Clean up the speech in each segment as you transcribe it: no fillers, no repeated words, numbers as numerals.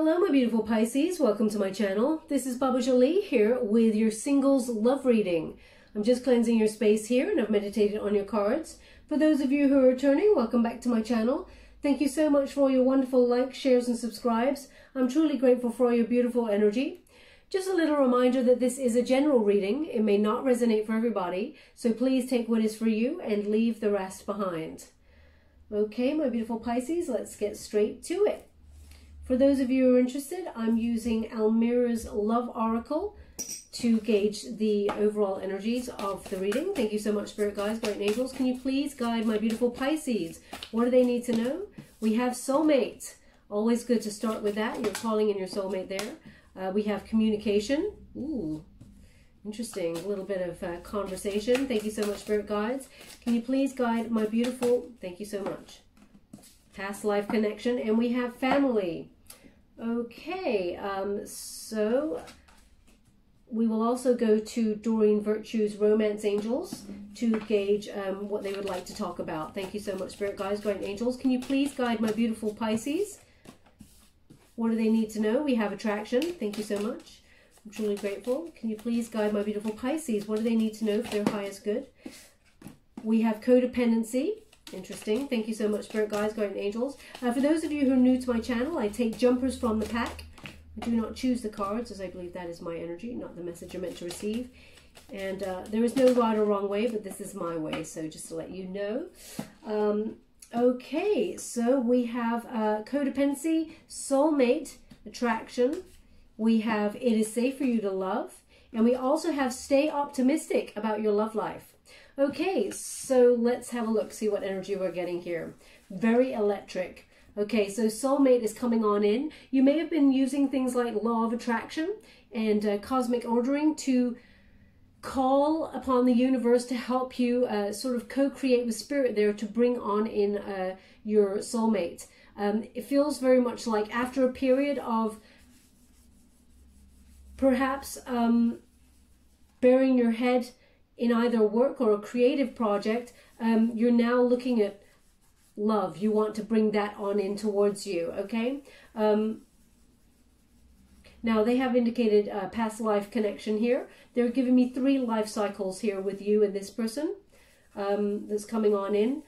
Hello my beautiful Pisces, welcome to my channel. This is Baba Jolie here with your singles love reading. I'm just cleansing your space here and I've meditated on your cards. For those of you who are returning, welcome back to my channel. Thank you so much for all your wonderful likes, shares and subscribes. I'm truly grateful for all your beautiful energy. Just a little reminder that this is a general reading. It may not resonate for everybody, so please take what is for you and leave the rest behind. Okay, my beautiful Pisces, let's get straight to it. For those of you who are interested, I'm using Almira's Love Oracle to gauge the overall energies of the reading. Thank you so much, Spirit Guides, Guardian Angels. Can you please guide my beautiful Pisces? What do they need to know? We have Soulmate. Always good to start with that. You're calling in your soulmate there. We have communication. Ooh, interesting. A little bit of conversation. Thank you so much, Spirit Guides. Can you please guide my beautiful... Thank you so much. Past life connection. And we have family. Okay, so we will also go to Doreen Virtue's Romance Angels to gauge what they would like to talk about. Thank you so much, Spirit Guides, Guardian Angels. Can you please guide my beautiful Pisces? What do they need to know? We have attraction. Thank you so much. I'm truly grateful. Can you please guide my beautiful Pisces? What do they need to know for their highest good? We have codependency. Interesting. Thank you so much, Spirit Guides, Guardian Angels. For those of you who are new to my channel, I take jumpers from the pack. I do not choose the cards, as I believe that is my energy, not the message you're meant to receive. And there is no right or wrong way, but this is my way, so just to let you know. Okay, so we have codependency, soulmate, attraction. We have it is safe for you to love. And we also have stay optimistic about your love life. Okay, so let's have a look, see what energy we're getting here. Very electric. Okay, so soulmate is coming on in. You may have been using things like law of attraction and cosmic ordering to call upon the universe to help you sort of co-create with spirit there to bring on in your soulmate. It feels very much like after a period of perhaps burying your head in either work or a creative project, you're now looking at love. You want to bring that on in towards you, okay? Now, they have indicated past life connection here. They're giving me 3 life cycles here with you and this person that's coming on in.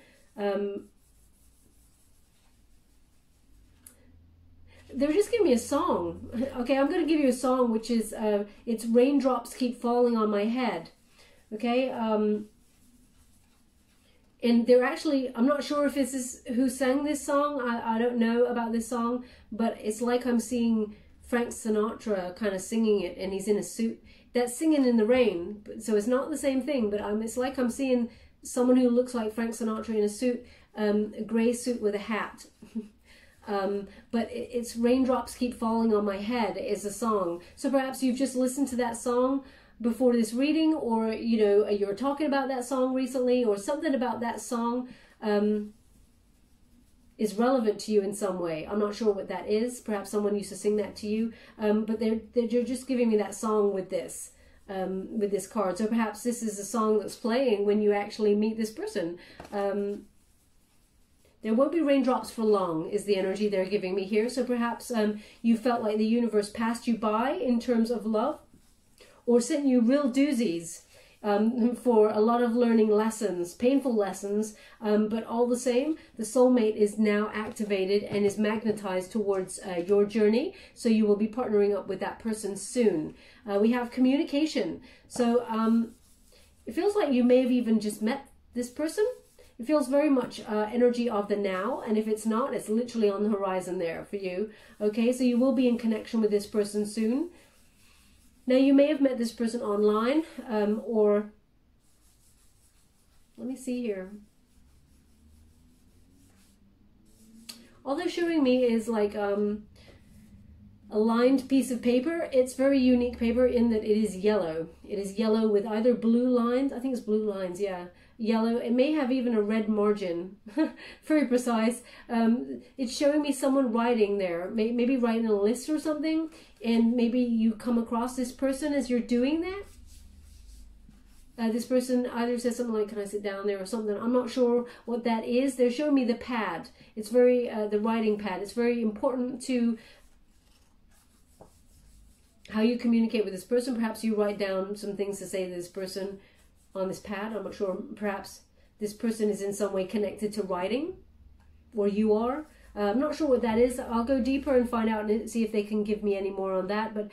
They're just giving me a song. Okay, I'm going to give you a song, which is, it's Raindrops Keep Falling on My Head. Okay, and they're actually, I'm not sure if this is who sang this song. I don't know about this song, but it's like I'm seeing Frank Sinatra kind of singing it, and he's in a suit. That's Singing in the Rain, so it's not the same thing, but it's like I'm seeing someone who looks like Frank Sinatra in a suit, a gray suit with a hat. But it's Raindrops Keep Falling on My Head is a song. So perhaps you've just listened to that song before this reading, or you know, you're talking about that song recently, or something about that song is relevant to you in some way. I'm not sure what that is. Perhaps someone used to sing that to you, but they're just giving me that song with this card. So perhaps this is a song that's playing when you actually meet this person. There won't be raindrops for long is the energy they're giving me here. So perhaps you felt like the universe passed you by in terms of love, or sent you real doozies for a lot of learning lessons, painful lessons, but all the same, the soulmate is now activated and is magnetized towards your journey, so you will be partnering up with that person soon. We have communication, so it feels like you may have even just met this person. It feels very much energy of the now, and if it's not, it's literally on the horizon there for you. Okay, so you will be in connection with this person soon. Now, you may have met this person online, or, let me see here. All they're showing me is like a lined piece of paper. It's very unique paper in that it is yellow. It is yellow with either blue lines. I think it's blue lines, yeah. Yellow. It may have even a red margin. Very precise. It's showing me someone writing there, maybe writing a list or something, and maybe you come across this person as you're doing that. This person either says something like, can I sit down there or something. I'm not sure what that is. They're showing me the pad. It's very, the writing pad. It's very important to how you communicate with this person. Perhaps you write down some things to say to this person on this pad. I'm not sure. Perhaps this person is in some way connected to writing, or you are. I'm not sure what that is. I'll go deeper and find out and see if they can give me any more on that. But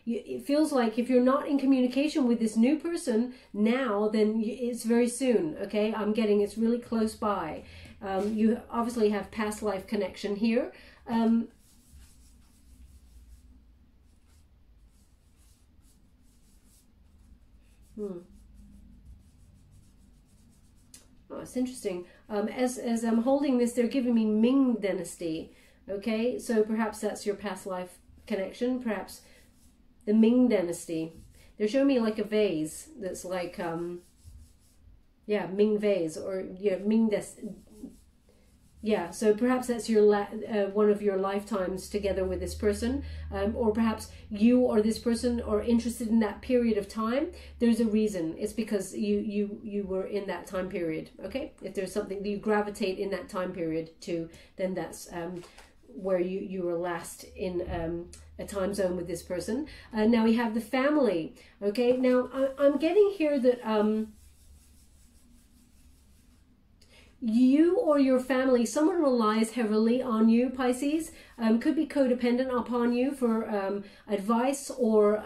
it feels like if you're not in communication with this new person now, then it's very soon, okay? I'm getting it's really close by. You obviously have past life connection here. Oh, it's interesting. As I'm holding this, they're giving me Ming Dynasty. Okay, so perhaps that's your past life connection. Perhaps the Ming Dynasty. They're showing me like a vase that's like, yeah, Ming vase, or yeah, Ming yeah, so perhaps that's your one of your lifetimes together with this person, or perhaps you or this person are interested in that period of time. There's a reason. It's because you were in that time period. Okay, if there's something that you gravitate in that time period to, then that's where you were last in a time zone with this person. Now we have the family. Okay, now I'm getting here that you or your family, someone relies heavily on you, Pisces. Could be codependent upon you for advice, or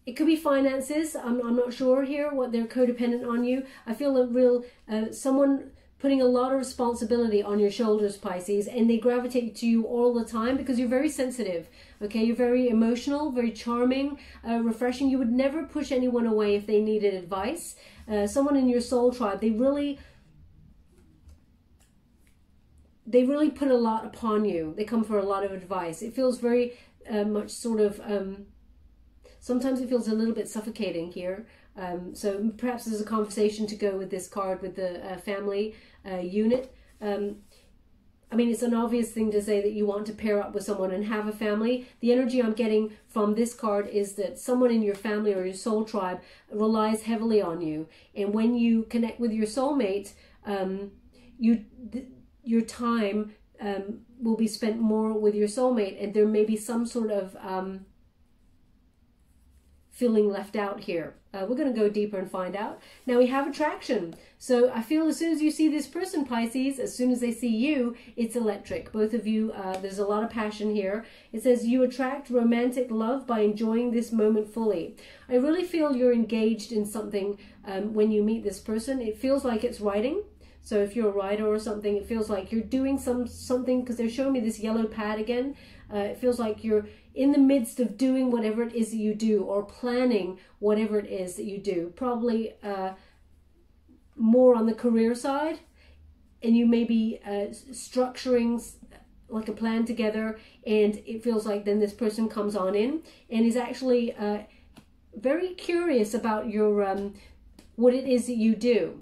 it could be finances. I'm not sure here what they're codependent on you. I feel a real someone putting a lot of responsibility on your shoulders, Pisces, and they gravitate to you all the time because you're very sensitive. Okay, you're very emotional, very charming, refreshing. You would never push anyone away if they needed advice. Someone in your soul tribe, they really put a lot upon you. They come for a lot of advice. It feels very much sort of, sometimes it feels a little bit suffocating here. So perhaps there's a conversation to go with this card with the family unit. I mean, it's an obvious thing to say that you want to pair up with someone and have a family. The energy I'm getting from this card is that someone in your family or your soul tribe relies heavily on you. And when you connect with your soulmate, your time will be spent more with your soulmate, and there may be some sort of feeling left out here. We're going to go deeper and find out. Now we have attraction. So I feel as soon as you see this person, Pisces, as soon as they see you, it's electric. Both of you, there's a lot of passion here. It says you attract romantic love by enjoying this moment fully. I really feel you're engaged in something when you meet this person. It feels like it's writing. So if you're a writer or something, it feels like you're doing something, because they're showing me this yellow pad again. It feels like you're in the midst of doing whatever it is that you do, or planning whatever it is that you do. Probably more on the career side, and you may be structuring like a plan together, and it feels like then this person comes on in and is actually very curious about your what it is that you do.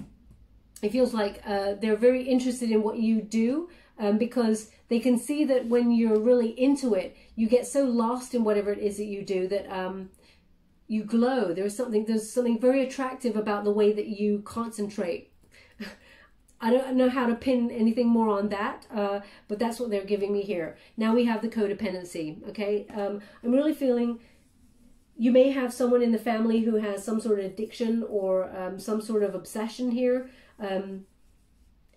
It feels like they're very interested in what you do, because they can see that when you're really into it, you get so lost in whatever it is that you do that you glow. There's something very attractive about the way that you concentrate. I don't know how to pin anything more on that, but that's what they're giving me here. Now we have the codependency, okay? I'm really feeling you may have someone in the family who has some sort of addiction or some sort of obsession here.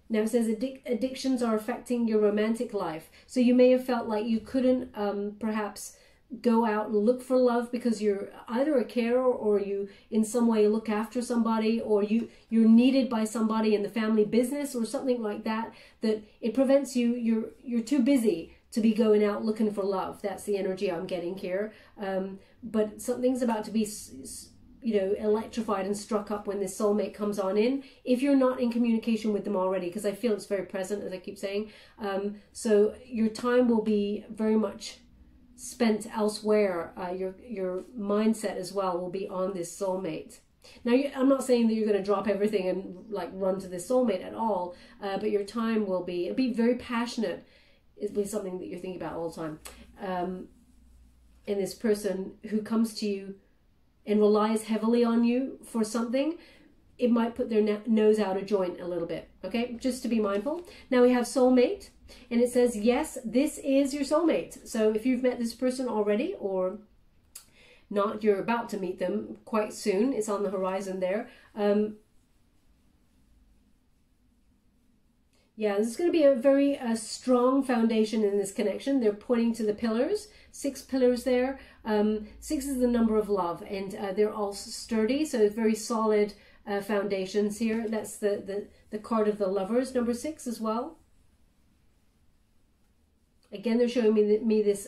Now it says addictions are affecting your romantic life. So you may have felt like you couldn't perhaps go out and look for love because you're either a carer, or you in some way look after somebody, or you're needed by somebody in the family business or something like that, that it prevents you. You're too busy to be going out looking for love. That's the energy I'm getting here. But something's about to be, you know, electrified and struck up when this soulmate comes on in, if you're not in communication with them already, because I feel it's very present, as I keep saying. So your time will be very much spent elsewhere. Your mindset as well will be on this soulmate. Now, I'm not saying that you're going to drop everything and like run to this soulmate at all, but your time will be very passionate. It'll be something that you're thinking about all the time. And this person who comes to you and relies heavily on you for something, it might put their nose out of joint a little bit, okay? Just to be mindful. Now we have soulmate, and it says, yes, this is your soulmate. So if you've met this person already or not, you're about to meet them quite soon. It's on the horizon there. Yeah, this is going to be a very strong foundation in this connection. They're pointing to the pillars, 6 pillars there. 6 is the number of love, and they're all sturdy, so it's very solid foundations here. That's the card of the Lovers, number 6 as well. Again, they're showing me this,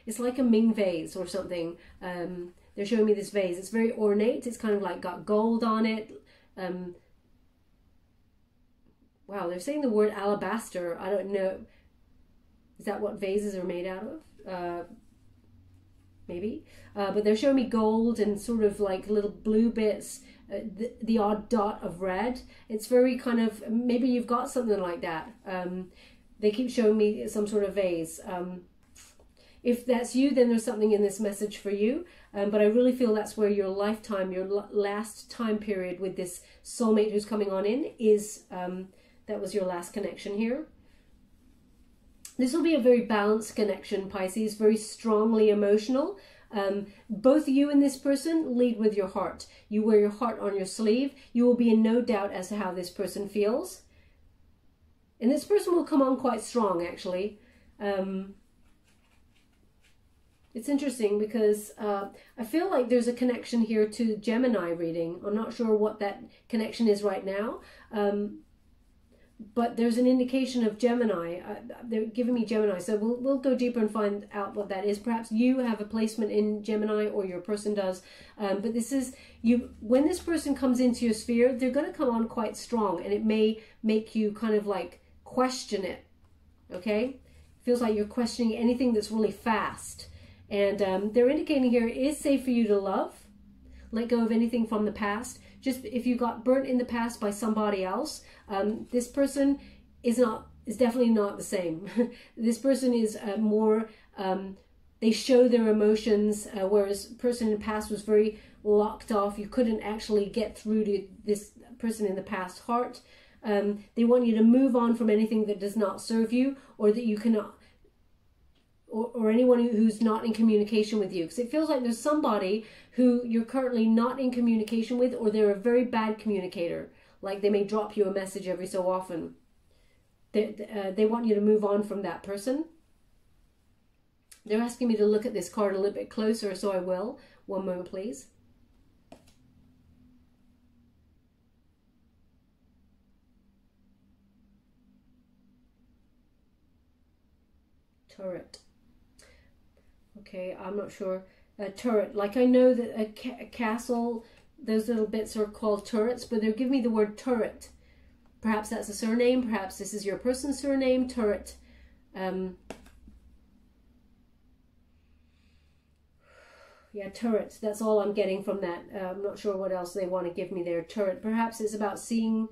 it's like a Ming vase or something. They're showing me this vase. It's very ornate. It's kind of like got gold on it. Wow, they're saying the word alabaster. I don't know. Is that what vases are made out of? Maybe. But they're showing me gold and sort of like little blue bits, the odd dot of red. It's very kind of, maybe you've got something like that. They keep showing me some sort of vase. If that's you, then there's something in this message for you. But I really feel that's where your lifetime, your last time period with this soulmate who's coming on in is, that was your last connection here. This will be a very balanced connection, Pisces, very strongly emotional. Both you and this person lead with your heart. You wear your heart on your sleeve. You will be in no doubt as to how this person feels. And this person will come on quite strong, actually. It's interesting because I feel like there's a connection here to Gemini reading. I'm not sure what that connection is right now. But there's an indication of Gemini. They're giving me Gemini. So we'll go deeper and find out what that is. Perhaps you have a placement in Gemini or your person does. But this is, when this person comes into your sphere, they're going to come on quite strong. And it may make you kind of like question it. Okay? Feels like you're questioning anything that's really fast. And they're indicating here it is safe for you to love. Let go of anything from the past. Just if you got burnt in the past by somebody else, this person is definitely not the same. This person is more, they show their emotions, whereas the person in the past was very locked off. You couldn't actually get through to this person in the past heart. They want you to move on from anything that does not serve you, or that you cannot, or anyone who's not in communication with you. Because it feels like there's somebody who you're currently not in communication with, or they're a very bad communicator. Like they may drop you a message every so often. They want you to move on from that person. They're asking me to look at this card a little bit closer, so I will. One moment, please. Turret. Okay, I'm not sure. Turret. Like I know that a castle, those little bits are called turrets, but they're giving me the word turret. Perhaps that's a surname. Perhaps this is your person's surname. Turret. Yeah, turret. That's all I'm getting from that. I'm not sure what else they want to give me there. Turret. Perhaps it's about seeing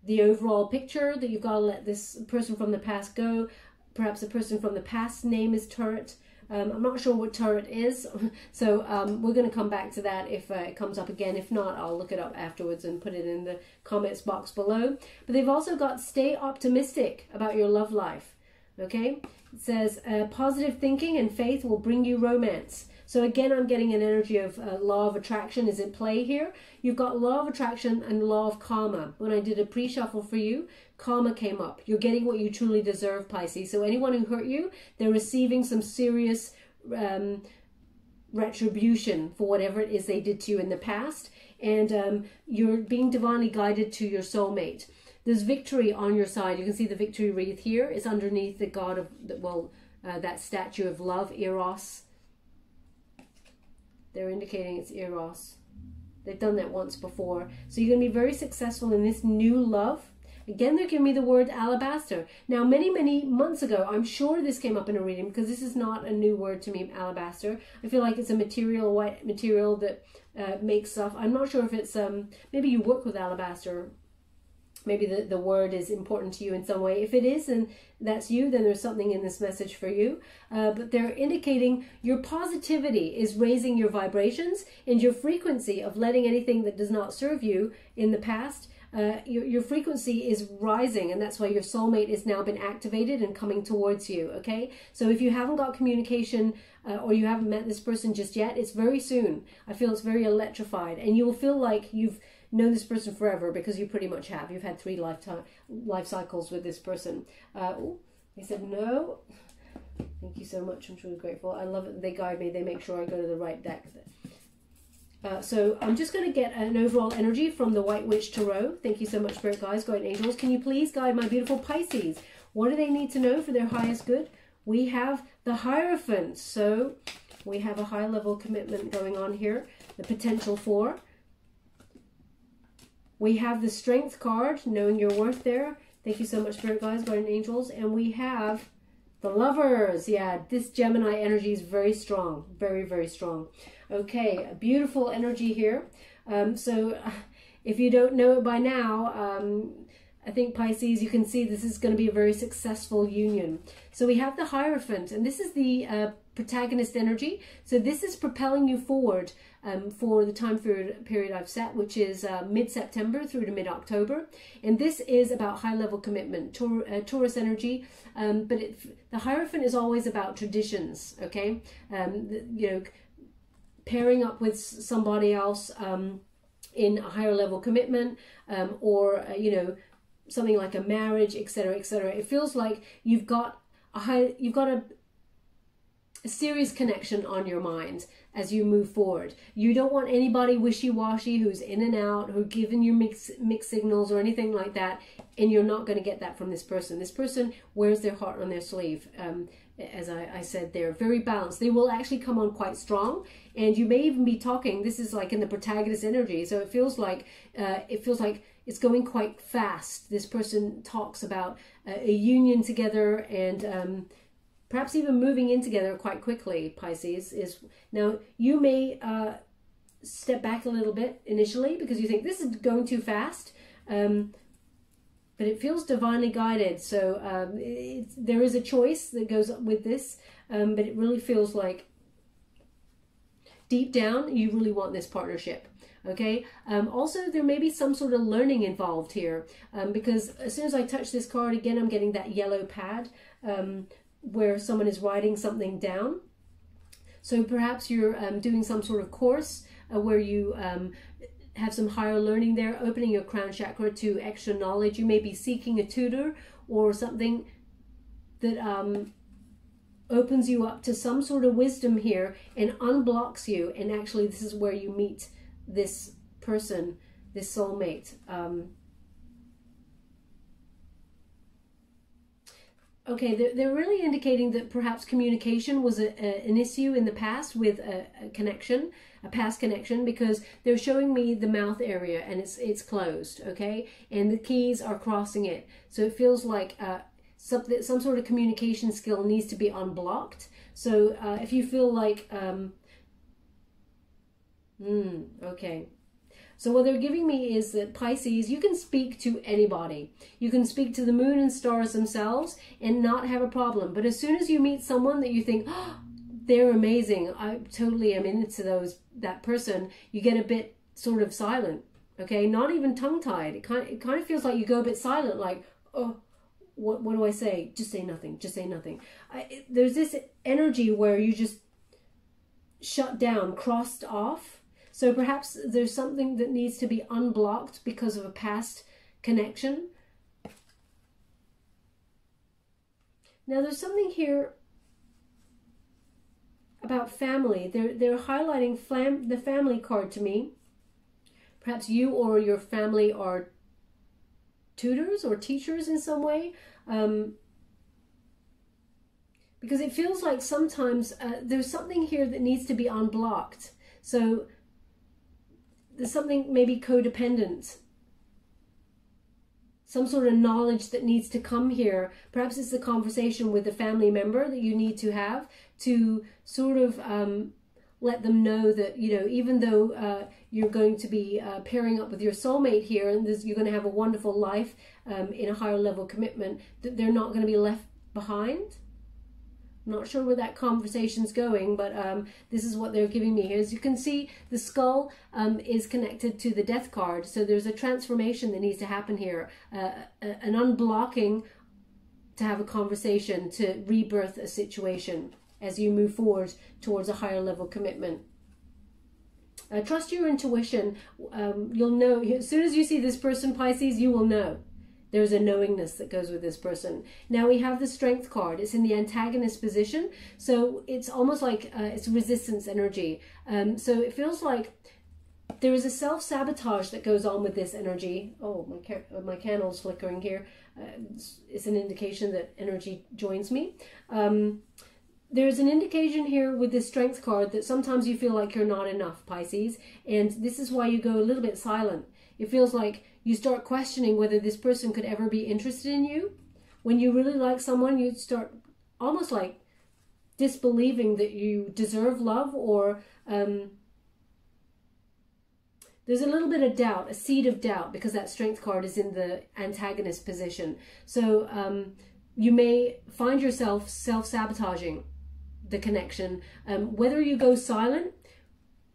the overall picture, that you've got to let this person from the past go. Perhaps the person from the past name is Turret. I'm not sure what Turret is, so we're going to come back to that if it comes up again. If not, I'll look it up afterwards and put it in the comments box below. But they've also got stay optimistic about your love life. Okay, it says positive thinking and faith will bring you romance. So again, I'm getting an energy of law of attraction is at play here. You've got law of attraction and law of karma. When I did a pre-shuffle for you, karma came up. You're getting what you truly deserve, Pisces. So anyone who hurt you, they're receiving some serious retribution for whatever it is they did to you in the past. And you're being divinely guided to your soulmate. There's victory on your side. You can see the victory wreath here. It's underneath the god of, well, that statue of love, Eros. They're indicating it's Eros. They've done that once before. So you're going to be very successful in this new love. Again, they're giving me the word alabaster. Now, many, many months ago, I'm sure this came up in a reading because this is not a new word to me, alabaster. I feel like it's a material, white material that makes stuff. I'm not sure if it's, maybe you work with alabaster. Maybe the word is important to you in some way. If it is, and that's you, then there's something in this message for you. But they're indicating your positivity is raising your vibrations, and your frequency of letting anything that does not serve you in the past, your frequency is rising, and that's why your soulmate is now been activated and coming towards you, okay? So if you haven't got communication or you haven't met this person just yet, it's very soon. I feel it's very electrified, and you will feel like you've known this person forever, because you pretty much have. You've had 3 life cycles with this person. Oh, they said no. Thank you so much. I'm truly grateful. I love it. They guide me. They make sure I go to the right deck. So I'm just going to get an overall energy from the White Witch Tarot. Thank you so much, Spirit Guides, Guardian Angels. Can you please guide my beautiful Pisces? What do they need to know for their highest good? We have the Hierophant. So we have a high level commitment going on here. The potential for. We have the Strength card, knowing your worth there. Thank you so much, Spirit Guides, Guardian Angels. And we have the Lovers. Yeah, this Gemini energy is very strong. Very, very strong. Okay, a beautiful energy here. So if you don't know it by now, I think Pisces, you can see this is going to be a very successful union. So we have the Hierophant, and this is the protagonist energy. So this is propelling you forward for the time period I've set, which is mid-September through to mid-October. And this is about high-level commitment, Taurus energy. But the Hierophant is always about traditions, okay? You know, pairing up with somebody else in a higher level commitment, or, you know, something like a marriage, etc., etc. It feels like you've got a serious connection on your mind as you move forward. You don't want anybody wishy-washy who's in and out, who giving you mixed signals or anything like that, and you're not going to get that from this person. This person wears their heart on their sleeve. As I said, they're very balanced. They will actually come on quite strong, and you may even be talking. This is like in the protagonist energy, so it feels like it's going quite fast. This person talks about a union together, and perhaps even moving in together quite quickly. Pisces is now. You may step back a little bit initially because you think this is going too fast. But it feels divinely guided, so there is a choice that goes with this, but it really feels like deep down you really want this partnership, okay? Also, there may be some sort of learning involved here, because as soon as I touch this card again, I'm getting that yellow pad where someone is writing something down. So perhaps you're doing some sort of course where you have some higher learning there, opening your crown chakra to extra knowledge. You may be seeking a tutor or something that opens you up to some sort of wisdom here and unblocks you. And actually, this is where you meet this person, this soulmate. Okay, they're really indicating that perhaps communication was an issue in the past with a connection, a past connection, because they're showing me the mouth area and it's closed, okay? And the keys are crossing it. So it feels like some sort of communication skill needs to be unblocked. So if you feel like, okay. So what they're giving me is that Pisces, you can speak to anybody. You can speak to the moon and stars themselves and not have a problem. But as soon as you meet someone that you think, oh, they're amazing, I totally am into that person, you get a bit sort of silent, okay? Not even tongue-tied. It kind of feels like you go a bit silent, like, oh, what do I say? Just say nothing. Just say nothing. There's this energy where you just shut down, crossed off. So perhaps there's something that needs to be unblocked because of a past connection. Now there's something here about family. They're highlighting the family card to me. Perhaps you or your family are tutors or teachers in some way. Because it feels like sometimes there's something here that needs to be unblocked. So there's something maybe codependent, some sort of knowledge that needs to come here. Perhaps it's a conversation with a family member that you need to have to sort of let them know that, you know, even though you're going to be pairing up with your soulmate here, and you're going to have a wonderful life in a higher level commitment, that they're not going to be left behind. I'm not sure where that conversation's going, but this is what they're giving me here. As you can see, the skull is connected to the death card. So there's a transformation that needs to happen here, an unblocking to have a conversation, to rebirth a situation as you move forward towards a higher level commitment. Trust your intuition. You'll know, as soon as you see this person, Pisces, you will know. There's a knowingness that goes with this person. Now we have the Strength card. It's in the antagonist position. So it's almost like it's resistance energy. So it feels like there is a self-sabotage that goes on with this energy. Oh, my candle's flickering here. It's an indication that energy joins me. There's an indication here with this Strength card that sometimes you feel like you're not enough, Pisces. And this is why you go a little bit silent. It feels like you start questioning whether this person could ever be interested in you. When you really like someone, you start almost like disbelieving that you deserve love, or there's a little bit of doubt, a seed of doubt, because that Strength card is in the antagonist position. So you may find yourself self-sabotaging the connection. Whether you go silent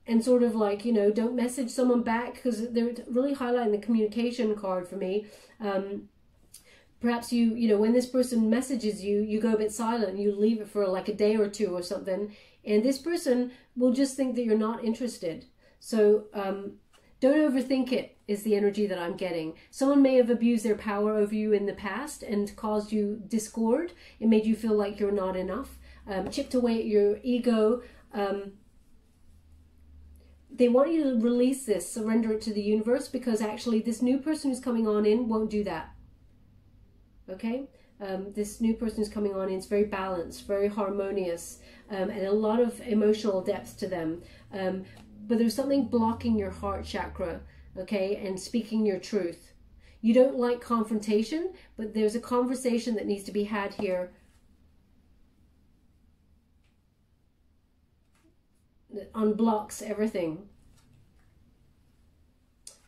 and sort of like, you know, don't message someone back, because they're really highlighting the communication card for me. Perhaps you know, when this person messages you, you go a bit silent, you leave it for like a day or two or something, and this person will just think that you're not interested. So don't overthink it, is the energy that I'm getting. Someone may have abused their power over you in the past and caused you discord. It made you feel like you're not enough, chipped away at your ego. They want you to release this, surrender it to the universe, because actually this new person who's coming on in won't do that. Okay? This new person who's coming on in is very balanced, very harmonious, and a lot of emotional depth to them. But there's something blocking your heart chakra, okay, and speaking your truth. You don't like confrontation, but there's a conversation that needs to be had here that unblocks everything.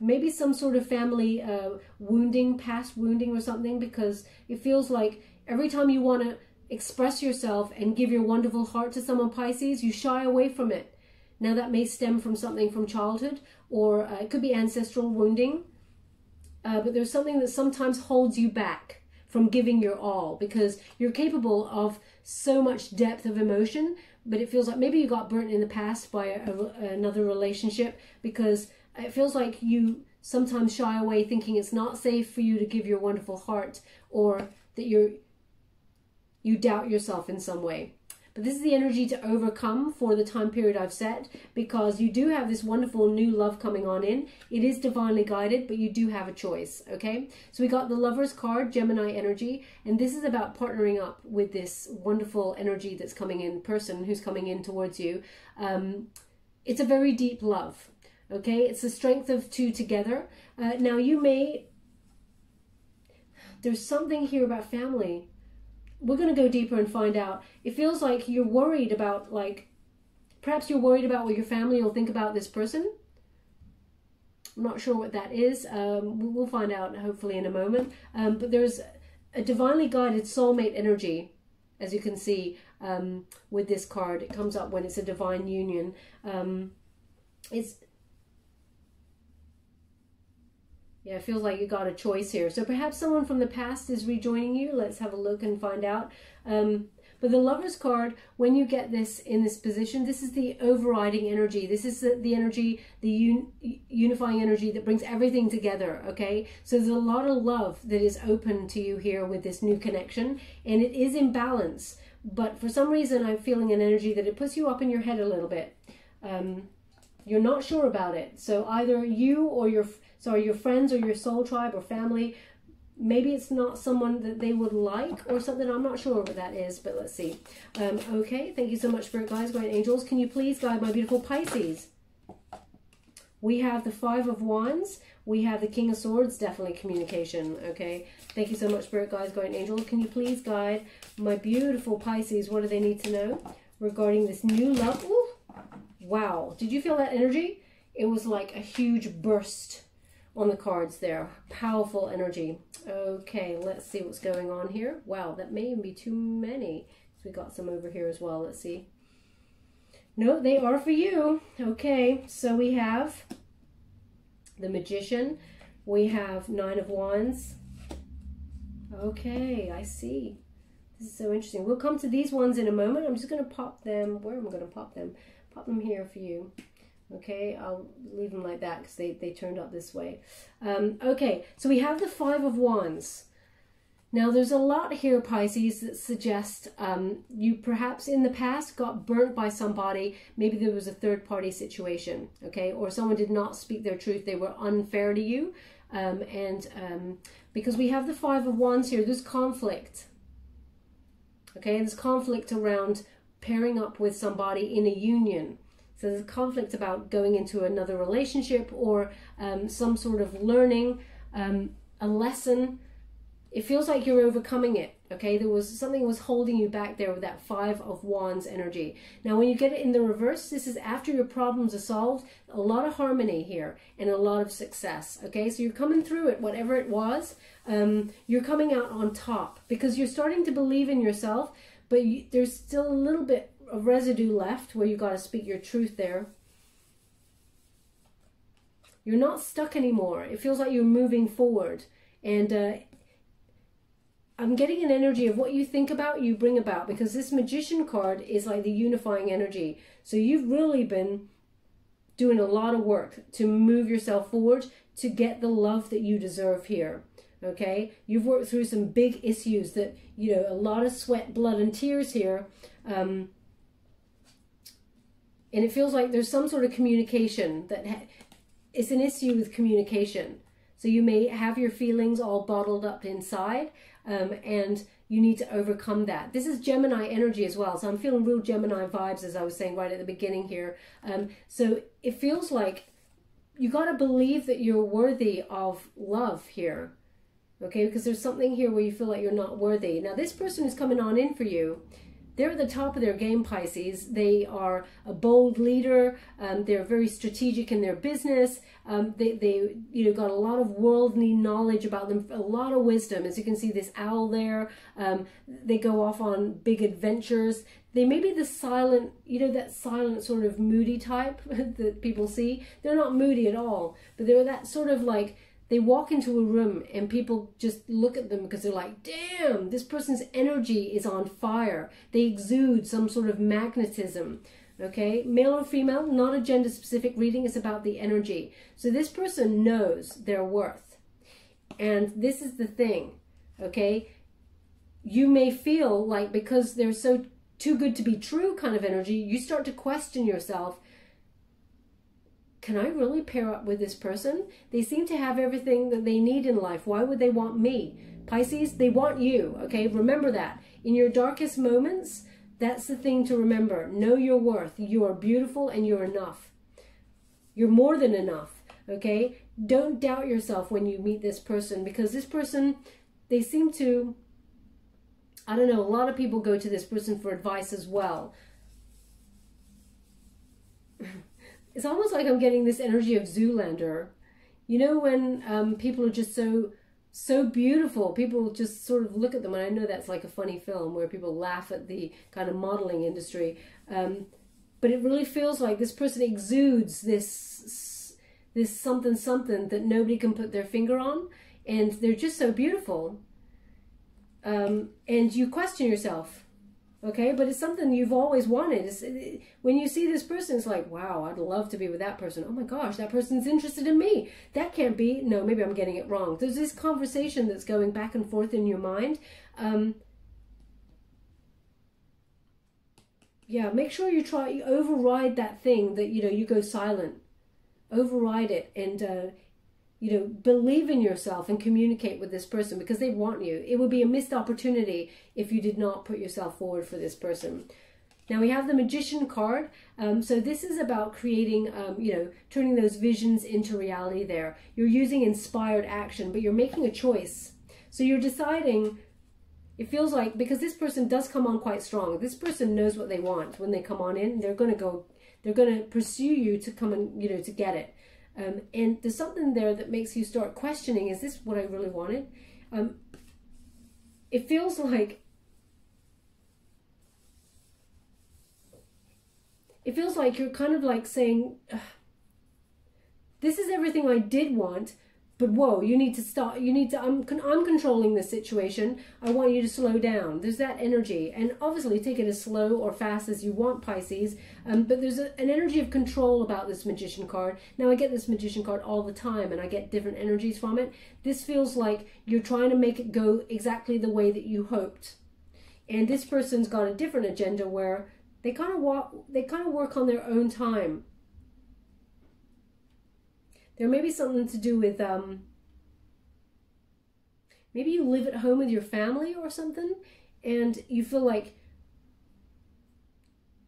Maybe some sort of family wounding, past wounding or something, because it feels like every time you want to express yourself and give your wonderful heart to someone, Pisces, you shy away from it. Now that may stem from something from childhood, or it could be ancestral wounding, but there's something that sometimes holds you back from giving your all, because you're capable of so much depth of emotion, but it feels like maybe you got burnt in the past by another relationship, because it feels like you sometimes shy away, thinking it's not safe for you to give your wonderful heart, or that you doubt yourself in some way. But this is the energy to overcome for the time period I've set, because you do have this wonderful new love coming on in. It is divinely guided, but you do have a choice, okay? So we got the Lover's card, Gemini energy, and this is about partnering up with this wonderful energy that's coming in, person who's coming in towards you. It's a very deep love, okay? It's the strength of two together. Now you may, there's something here about family. We're going to go deeper and find out. It feels like you're worried about, like, perhaps you're worried about what your family will think about this person. I'm not sure what that is. We'll find out hopefully in a moment. But there's a divinely guided soulmate energy, as you can see with this card. It comes up when it's a divine union. Yeah, it feels like you got a choice here. So perhaps someone from the past is rejoining you. Let's have a look and find out. But the Lover's card, when you get this in this position, this is the overriding energy. This is the energy, the unifying energy that brings everything together, okay? So there's a lot of love that is open to you here with this new connection, and it is in balance. But for some reason, I'm feeling an energy that it puts you up in your head a little bit. You're not sure about it. So either you or your friends or your soul tribe or family, maybe it's not someone that they would like or something. I'm not sure what that is, but let's see. Okay, thank you so much, Spirit Guides, Guardian Angels. Can you please guide my beautiful Pisces? We have the Five of Wands. We have the King of Swords, definitely communication, okay? Thank you so much, Spirit Guides, Guardian Angels. Can you please guide my beautiful Pisces? What do they need to know regarding this new love? Ooh, Wow. Did you feel that energy? It was like a huge burst on the cards there. Powerful energy. Okay, let's see what's going on here. Wow, that may even be too many. So we got some over here as well. Let's see. No, they are for you. Okay, so we have the Magician. We have Nine of Wands. Okay, I see. This is so interesting. We'll come to these ones in a moment. I'm just going to pop them. Where am I going to pop them? Pop them here for you. Okay, I'll leave them like that because they turned up this way. Okay, so we have the Five of Wands. Now, there's a lot here, Pisces, that suggest you perhaps in the past got burnt by somebody. Maybe there was a third-party situation, okay? Or someone did not speak their truth. They were unfair to you. Because we have the Five of Wands here, there's conflict. Okay, there's conflict around pairing up with somebody in a union. So there's conflict about going into another relationship or some sort of learning, a lesson. It feels like you're overcoming it, okay? There was something was holding you back there with that Five of Wands energy. Now, when you get it in the reverse, this is after your problems are solved, a lot of harmony here and a lot of success, okay? So you're coming through it, whatever it was. You're coming out on top because you're starting to believe in yourself, but there's still a little bit of residue left where you got to speak your truth there. You're not stuck anymore. It feels like you're moving forward. And I'm getting an energy of what you think about, you bring about, because this Magician card is like the unifying energy. So you've really been doing a lot of work to move yourself forward to get the love that you deserve here. Okay, you've worked through some big issues that, you know, a lot of sweat, blood, and tears here. And it feels like there's some sort of communication that it's an issue with communication. So you may have your feelings all bottled up inside, and you need to overcome that. This is Gemini energy as well. So I'm feeling real Gemini vibes, as I was saying right at the beginning here. So it feels like you got to believe that you're worthy of love here. Okay, because there's something here where you feel like you're not worthy. Now, this person who's coming on in for you, they're at the top of their game, Pisces. They are a bold leader. They're very strategic in their business. They you know, got a lot of worldly knowledge about them, a lot of wisdom. As you can see, this owl there. They go off on big adventures. They may be the silent, you know, that silent sort of moody type that people see. They're not moody at all, but they're that sort of like, they walk into a room and people just look at them because they're like, damn, this person's energy is on fire. They exude some sort of magnetism, okay? Male or female, not a gender-specific reading. It's about the energy. So this person knows their worth. And this is the thing, okay? You may feel like because they're so too good to be true kind of energy, you start to question yourself. Can I really pair up with this person? They seem to have everything that they need in life. Why would they want me? Pisces, they want you, okay? Remember that. In your darkest moments, that's the thing to remember. Know your worth. You are beautiful and you're enough. You're more than enough, okay? Don't doubt yourself when you meet this person, because this person, they seem to, I don't know, a lot of people go to this person for advice as well. It's almost like I'm getting this energy of Zoolander. You know, when people are just so beautiful, people just sort of look at them, and I know that's like a funny film where people laugh at the kind of modeling industry. But it really feels like this person exudes this something that nobody can put their finger on, and they're just so beautiful. And you question yourself. Okay, but it's something you've always wanted. When you see this person, it's like, wow, I'd love to be with that person. Oh my gosh, that person's interested in me. That can't be. No, maybe I'm getting it wrong. There's this conversation that's going back and forth in your mind. Yeah, make sure you override that thing that, you know, you go silent. Override it and, you know, believe in yourself and communicate with this person because they want you. It would be a missed opportunity if you did not put yourself forward for this person. Now we have the Magician card. So this is about creating, you know, turning those visions into reality there. You're using inspired action, but you're making a choice. So you're deciding, it feels like, because this person does come on quite strong. This person knows what they want when they come on in. They're going to go, They're going to pursue you to come and, you know, to get it. And there's something there that makes you start questioning, is this what I really wanted? It feels like you're kind of like saying, this is everything I did want, but whoa, you need to stop. You need to, I'm controlling this situation. I want you to slow down. There's that energy. And obviously take it as slow or fast as you want, Pisces. But there's an energy of control about this Magician card. Now, I get this Magician card all the time, and I get different energies from it. This feels like you're trying to make it go exactly the way that you hoped. And this person's got a different agenda where they kind of work on their own time. There may be something to do with, maybe you live at home with your family or something, and you feel like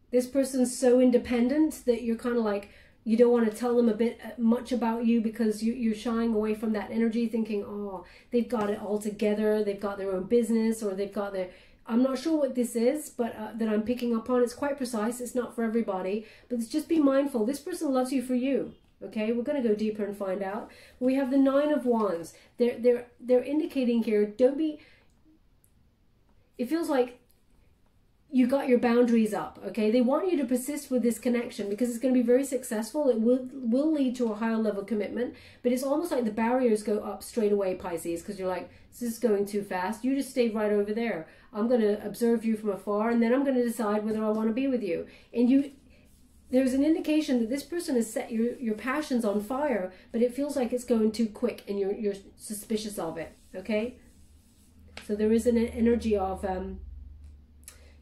this person's so independent that you're kind of like, you don't want to tell them much about you because you're shying away from that energy, thinking, oh, they've got it all together, they've got their own business, or they've got their... I'm not sure what this is, but that I'm picking up on. It's quite precise. It's not for everybody, but just be mindful. This person loves you for you. Okay, we're going to go deeper and find out. We have the Nine of Wands. They're indicating here, don't be... It feels like you got your boundaries up, okay? They want you to persist with this connection because it's going to be very successful. It will lead to a higher level of commitment, but it's almost like the barriers go up straight away, Pisces, because you're like, this is going too fast. You just stay right over there. I'm going to observe you from afar, and then I'm going to decide whether I want to be with you. And there's an indication that this person has set your passions on fire, but it feels like it's going too quick and you're suspicious of it, okay? So there is an energy of,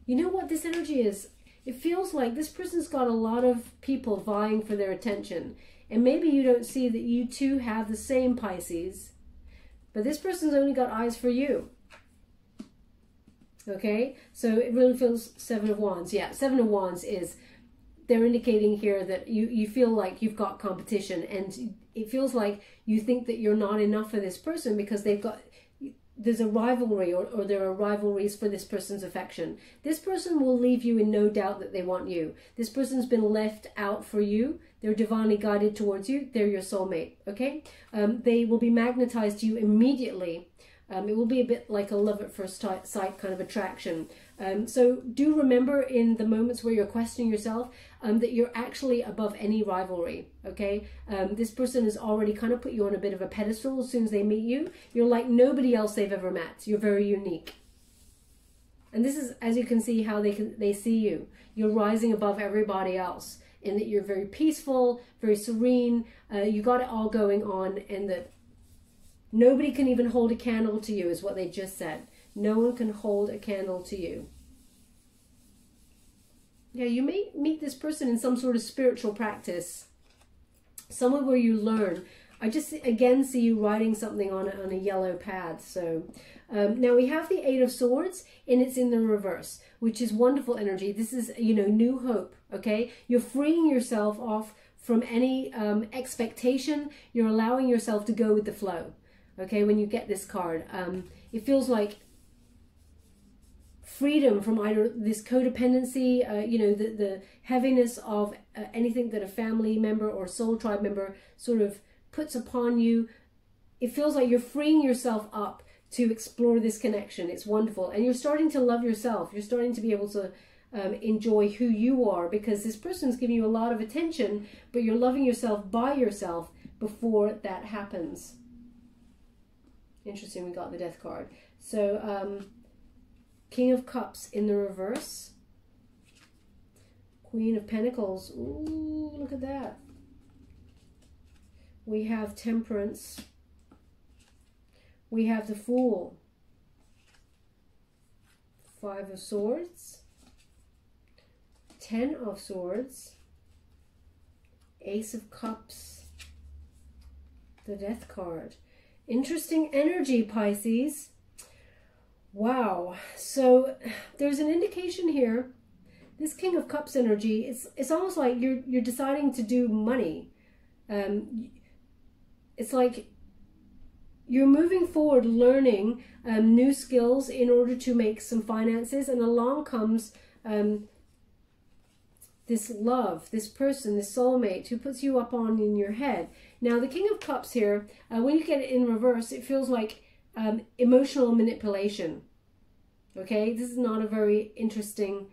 you know what this energy is? It feels like this person's got a lot of people vying for their attention. And maybe you don't see that you too have the same, Pisces, but this person's only got eyes for you. Okay? So it really feels Seven of Wands. Yeah, Seven of Wands is... They're indicating here that you feel like you've got competition, and it feels like you think that you're not enough for this person because there's a rivalry or there are rivalries for this person's affection. This person will leave you in no doubt that they want you. This person's been left out for you. They're divinely guided towards you. They're your soulmate, okay? They will be magnetized to you immediately. It will be a bit like a love at first sight kind of attraction. So do remember in the moments where you're questioning yourself that you're actually above any rivalry, okay? This person has already kind of put you on a bit of a pedestal as soon as they meet you. You're like nobody else they've ever met. You're very unique. And this is, as you can see, how they see you. You're rising above everybody else in that you're very peaceful, very serene. You got it all going on, and that nobody can even hold a candle to you is what they just said. No one can hold a candle to you. Yeah, you may meet this person in some sort of spiritual practice. Somewhere where you learn. I just, again, see you writing something on a yellow pad. So now we have the Eight of Swords, and it's in the reverse, which is wonderful energy. This is, you know, new hope, okay? You're freeing yourself off from any expectation. You're allowing yourself to go with the flow, okay, when you get this card. It feels like freedom from either this codependency, you know, the heaviness of anything that a family member or soul tribe member sort of puts upon you. It feels like you're freeing yourself up to explore this connection. It's wonderful. And you're starting to love yourself. You're starting to be able to enjoy who you are, because this person's giving you a lot of attention, but you're loving yourself by yourself before that happens. Interesting, we got the Death card. So, King of Cups in the reverse. Queen of Pentacles. Ooh, look at that. We have Temperance. We have the Fool. Five of Swords. 10 of Swords. Ace of Cups. The Death card. Interesting energy, Pisces. Wow. So there's an indication here. This King of Cups energy, it's almost like you're deciding to do money. It's like you're moving forward, learning new skills in order to make some finances, and along comes this love, this person, this soulmate who puts you up on in your head. Now, the King of Cups here, when you get it in reverse, it feels like emotional manipulation. Okay, this is not a very interesting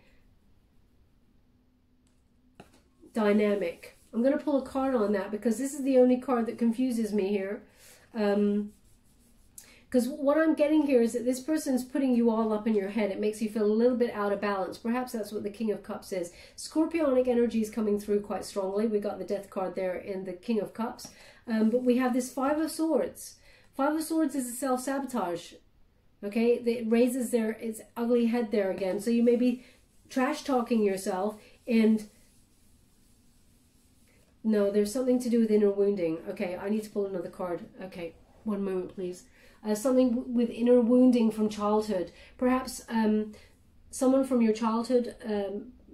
dynamic. I'm going to pull a card on that because this is the only card that confuses me here. Because what I'm getting here is that this person's putting you all up in your head. It makes you feel a little bit out of balance. Perhaps that's what the King of Cups is. Scorpionic energy is coming through quite strongly. We got the Death card there in the King of Cups. But we have this Five of Swords. Five of Swords is a self-sabotage. Okay, it raises its ugly head there again. So you may be trash-talking yourself and... No, there's something to do with inner wounding. Okay, I need to pull another card. Okay, one moment, please. Something with inner wounding from childhood. Perhaps someone from your childhood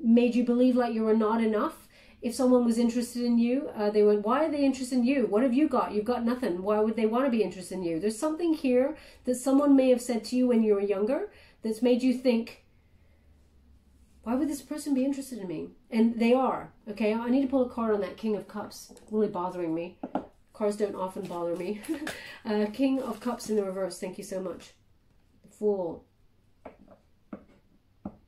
made you believe like you were not enough. If someone was interested in you, they went, why are they interested in you? What have you got? You've got nothing. Why would they want to be interested in you? There's something here that someone may have said to you when you were younger that's made you think, why would this person be interested in me? And they are. Okay, I need to pull a card on that King of Cups. It's really bothering me. Cards don't often bother me. King of Cups in the reverse. Thank you so much. The Fool.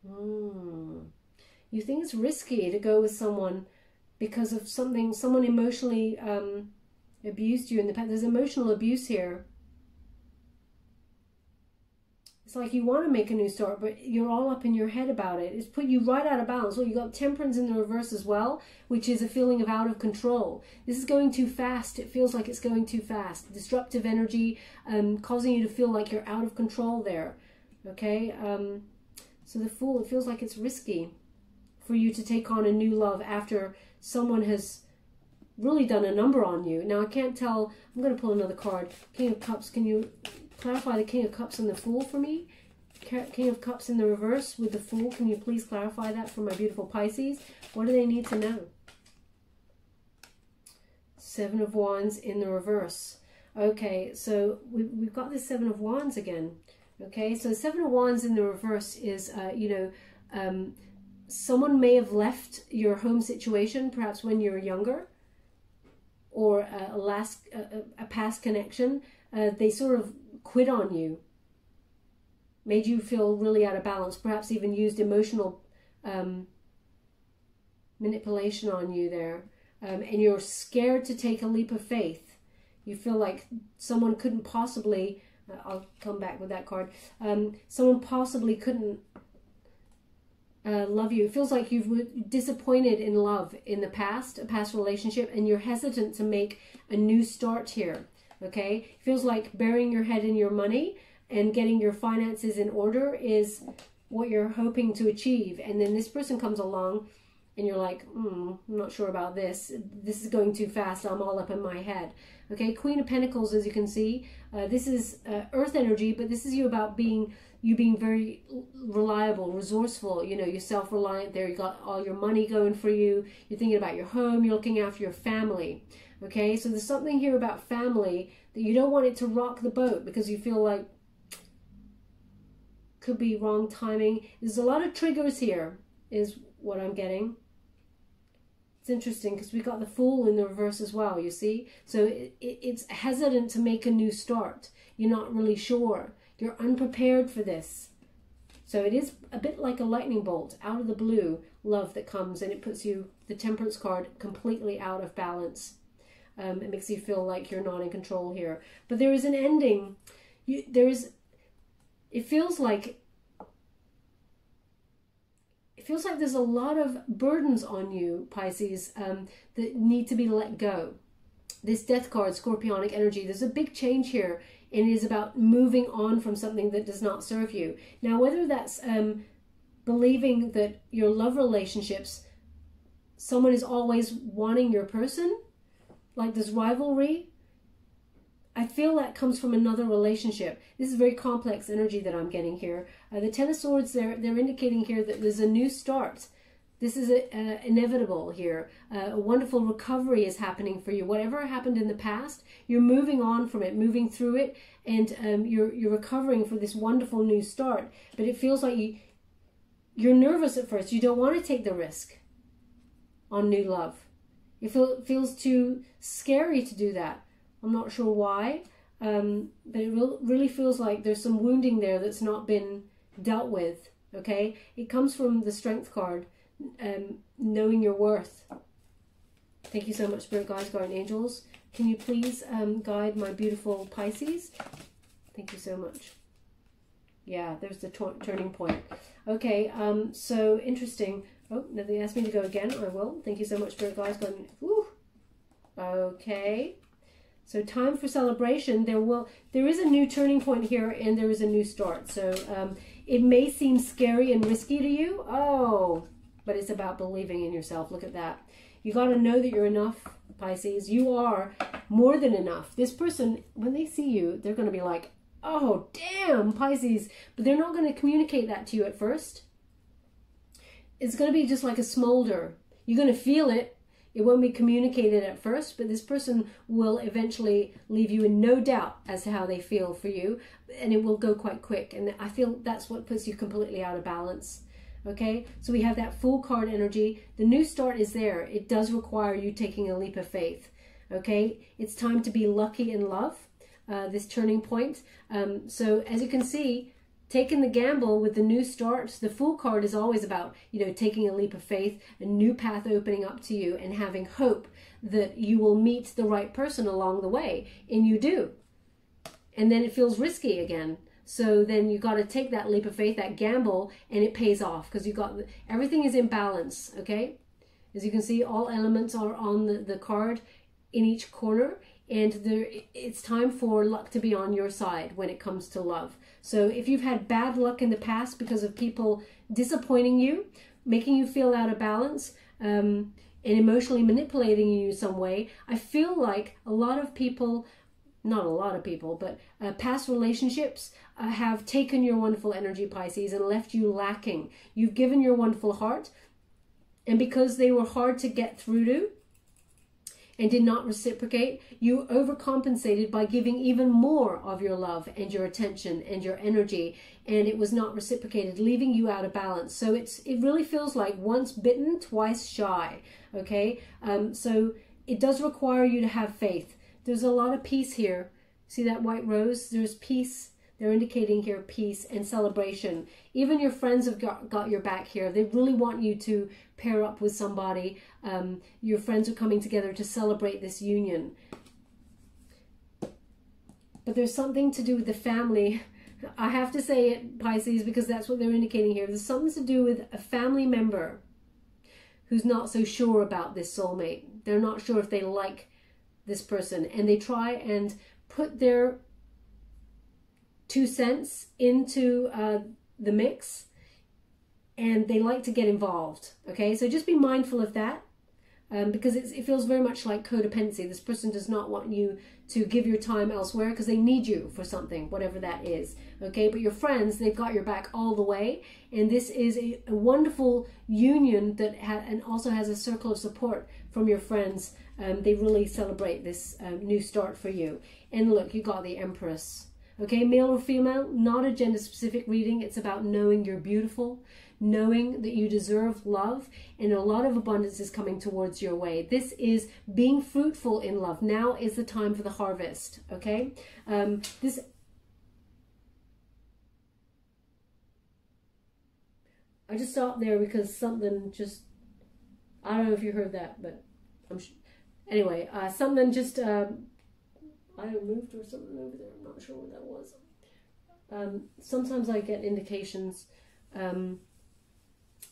You think it's risky to go with someone because of someone emotionally abused you in the past. There's emotional abuse here. It's like you want to make a new start, but you're all up in your head about it. It's put you right out of balance. Well, you got Temperance in the reverse as well, which is a feeling of out of control. This is going too fast. It feels like it's going too fast. Disruptive energy, causing you to feel like you're out of control there. Okay? So the Fool, it feels like it's risky for you to take on a new love after someone has really done a number on you. Now, I can't tell. I'm going to pull another card. King of Cups, can you... clarify the King of Cups and the Fool for me? King of Cups in the reverse with the Fool. Can you please clarify that for my beautiful Pisces? What do they need to know? Seven of Wands in the reverse. Okay, so we've got this Seven of Wands again. Okay, so Seven of Wands in the reverse is, someone may have left your home situation, perhaps when you were younger, or a past connection. They sort of quit on you, made you feel really out of balance, perhaps even used emotional manipulation on you there, and you're scared to take a leap of faith. You feel like someone couldn't possibly, I'll come back with that card, someone possibly couldn't love you. It feels like you've disappointed in love in the past, a past relationship, and you're hesitant to make a new start here. Okay, it feels like burying your head in your money and getting your finances in order is what you're hoping to achieve. And then this person comes along and you're like, I'm not sure about this. This is going too fast. I'm all up in my head. Okay, Queen of Pentacles, as you can see, this is earth energy, but this is you about being very reliable, resourceful. You know, you're self-reliant there. You got all your money going for you. You're thinking about your home. You're looking after your family. Okay, so there's something here about family that you don't want it to rock the boat because you feel like could be wrong timing. There's a lot of triggers here is what I'm getting. It's interesting because we got the Fool in the reverse as well, you see? So it's hesitant to make a new start. You're not really sure. You're unprepared for this. So it is a bit like a lightning bolt out of the blue love that comes, and it puts you, the Temperance card, completely out of balance. It makes you feel like you're not in control here. But there is an ending. It feels like there's a lot of burdens on you, Pisces, that need to be let go. This Death card, Scorpionic energy, there's a big change here, and it is about moving on from something that does not serve you. Now, whether that's believing that your love relationships, someone is always wanting your person, like there's rivalry, I feel that comes from another relationship. This is very complex energy that I'm getting here. The Ten of Swords, they're indicating here that there's a new start. This is inevitable here. A wonderful recovery is happening for you. Whatever happened in the past, you're moving on from it, moving through it, and you're recovering for this wonderful new start. But it feels like you're nervous at first. You don't want to take the risk. on new love. It feels too scary to do that. I'm not sure why, but it really feels like there's some wounding there that's not been dealt with, okay? It comes from the Strength card, knowing your worth. Thank you so much, Spirit Guides, Guardian Angels. Can you please guide my beautiful Pisces? Thank you so much. Yeah, there's the turning point. Okay, so interesting. Oh, no, they asked me to go again. I will. Thank you so much, Spirit Guides. Woo. Okay. So time for celebration. There is a new turning point here, and there is a new start. So it may seem scary and risky to you. Oh, but it's about believing in yourself. Look at that. You got to know that you're enough, Pisces. You are more than enough. This person, when they see you, they're going to be like, oh, damn, Pisces. But they're not going to communicate that to you at first. It's going to be just like a smolder. You're going to feel it. It won't be communicated at first, but this person will eventually leave you in no doubt as to how they feel for you, and it will go quite quick. And I feel that's what puts you completely out of balance. Okay, so we have that Fool card energy. The new start is there. It does require you taking a leap of faith. Okay, it's time to be lucky in love, this turning point. So as you can see, taking the gamble with the new start, the Fool card is always about, you know, taking a leap of faith, a new path opening up to you, and having hope that you will meet the right person along the way. And you do. And then it feels risky again. So then you got to take that leap of faith, that gamble, and it pays off because you got everything is in balance. Okay, as you can see, all elements are on the card in each corner, and it's time for luck to be on your side when it comes to love. So if you've had bad luck in the past because of people disappointing you, making you feel out of balance, and emotionally manipulating you in some way, I feel like a lot of people, not a lot of people, but past relationships have taken your wonderful energy, Pisces, and left you lacking. You've given your wonderful heart, and because they were hard to get through to and did not reciprocate, you overcompensated by giving even more of your love and your attention and your energy, and it was not reciprocated, leaving you out of balance. So it really feels like once bitten, twice shy. Okay, so it does require you to have faith. There's a lot of peace here. See that white rose? There's peace. They're indicating here peace and celebration. Even your friends have got your back here. They really want you to pair up with somebody. Your friends are coming together to celebrate this union. But there's something to do with the family. I have to say it, Pisces, because that's what they're indicating here. There's something to do with a family member who's not so sure about this soulmate. They're not sure if they like this person, and they try and put their 2 cents into the mix, and they like to get involved. Okay, so just be mindful of that, because it feels very much like codependency. This person does not want you to give your time elsewhere because they need you for something, whatever that is. Okay, but your friends, they've got your back all the way, and this is a wonderful union that and also has a circle of support from your friends. They really celebrate this new start for you. And look, you got the Empress. Okay, male or female, not a gender-specific reading. It's about knowing you're beautiful, knowing that you deserve love, and a lot of abundance is coming towards your way. This is being fruitful in love. Now is the time for the harvest, okay? I just stopped there because something just, I don't know if you heard that, but anyway, something just, I moved or something over there. I'm not sure what that was. Sometimes I get indications.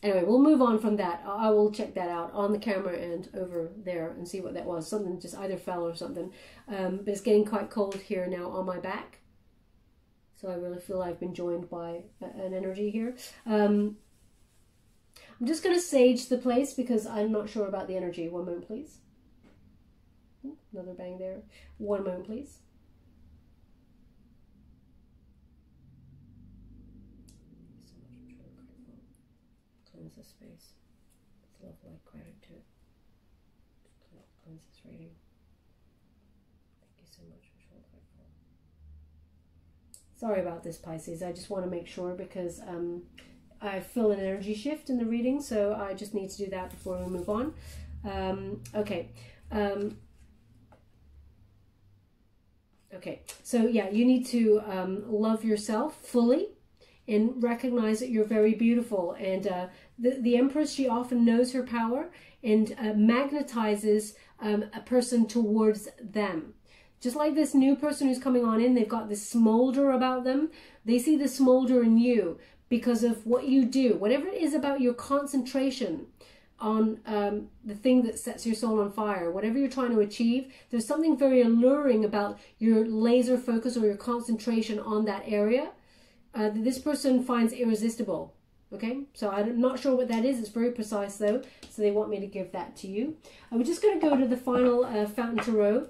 Anyway, we'll move on from that. I will check that out on the camera and over there and see what that was. Something just either fell or something. But it's getting quite cold here now on my back. So I really feel I've been joined by an energy here. I'm just going to sage the place because I'm not sure about the energy. One moment, please. Another bang there. One moment, please. So much. I'm trying to cleanse the space. It's love, light, gratitude. Cleanse this reading. Thank you so much. I'm so grateful. Sorry about this, Pisces. I just want to make sure because I feel an energy shift in the reading, so I just need to do that before we move on. Okay. Okay, so yeah, you need to love yourself fully and recognize that you're very beautiful. And the Empress, she often knows her power and magnetizes a person towards them. Just like this new person who's coming on in, they've got this smolder about them. They see the smolder in you because of what you do. Whatever it is about your concentration on the thing that sets your soul on fire, whatever you're trying to achieve, there's something very alluring about your laser focus or your concentration on that area that this person finds irresistible. Okay, so I'm not sure what that is. It's very precise though, so they want me to give that to you. We're just going to go to the final Fountain Tarot.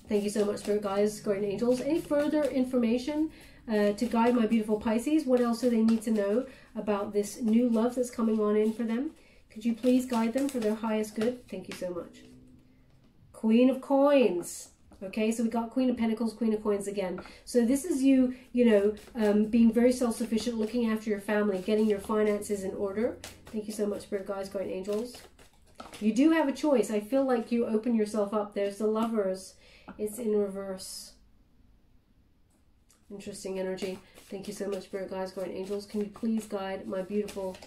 Thank you so much, Spirit Guides, Guardian Angels. Any further information to guide my beautiful Pisces? What else do they need to know about this new love that's coming on in for them? Could you please guide them for their highest good? Thank you so much. Queen of Coins. Okay, so we got Queen of Pentacles, Queen of Coins again. So this is you, being very self-sufficient, looking after your family, getting your finances in order. Thank you so much, Spirit Guides, Guardian Angels. You do have a choice. I feel like you open yourself up. There's the Lovers. It's in reverse. Interesting energy. Thank you so much, Spirit Guides, Guardian Angels. Can you please guide my beautiful